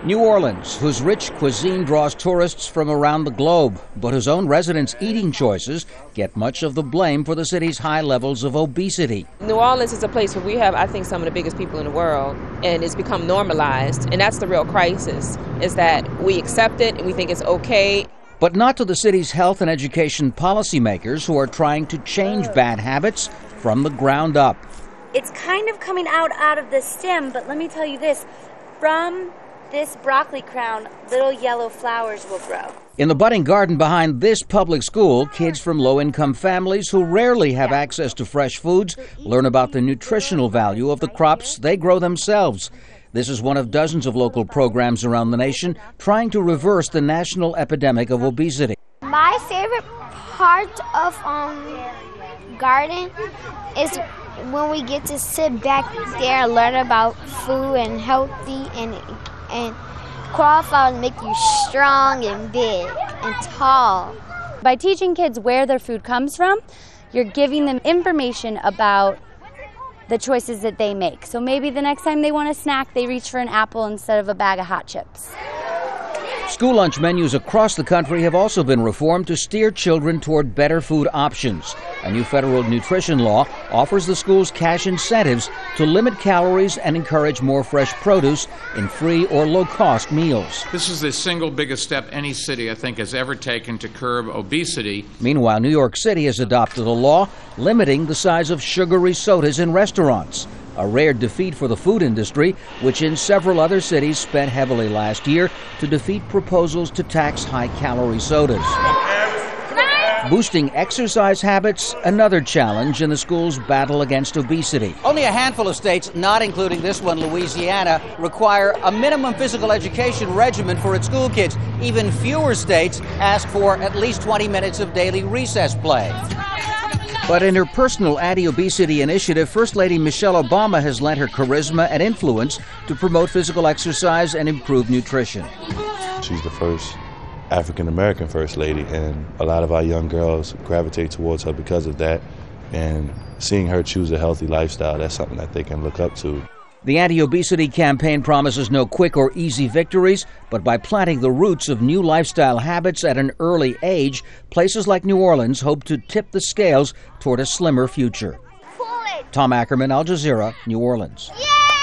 New Orleans, whose rich cuisine draws tourists from around the globe, but whose own residents' eating choices get much of the blame for the city's high levels of obesity. New Orleans is a place where we have, I think, some of the biggest people in the world, and it's become normalized, and that's the real crisis, is that we accept it and we think it's okay. But not to the city's health and education policymakers who are trying to change bad habits from the ground up. It's kind of coming out of the stem, but let me tell you this, from this broccoli crown, little yellow flowers will grow. In the budding garden behind this public school, kids from low-income families who rarely have access to fresh foods learn about the nutritional value of the crops they grow themselves. This is one of dozens of local programs around the nation trying to reverse the national epidemic of obesity. My favorite part of garden is when we get to sit back there and learn about food and healthy and qualify to make you strong and big and tall. By teaching kids where their food comes from, you're giving them information about the choices that they make. So maybe the next time they want a snack, they reach for an apple instead of a bag of hot chips. School lunch menus across the country have also been reformed to steer children toward better food options. A new federal nutrition law offers the schools cash incentives to limit calories and encourage more fresh produce in free or low-cost meals. This is the single biggest step any city, I think, has ever taken to curb obesity. Meanwhile, New York City has adopted a law limiting the size of sugary sodas in restaurants. A rare defeat for the food industry, which in several other cities spent heavily last year to defeat proposals to tax high-calorie sodas. Boosting exercise habits, another challenge in the school's battle against obesity. Only a handful of states, not including this one, Louisiana, require a minimum physical education regimen for its school kids. Even fewer states ask for at least 20 minutes of daily recess play. But in her personal anti-obesity initiative, First Lady Michelle Obama has lent her charisma and influence to promote physical exercise and improve nutrition. She's the first African-American First Lady, and a lot of our young girls gravitate towards her because of that. And seeing her choose a healthy lifestyle, that's something that they can look up to. The anti-obesity campaign promises no quick or easy victories, but by planting the roots of new lifestyle habits at an early age, places like New Orleans hope to tip the scales toward a slimmer future. Tom Ackerman, Al Jazeera, New Orleans. Yeah!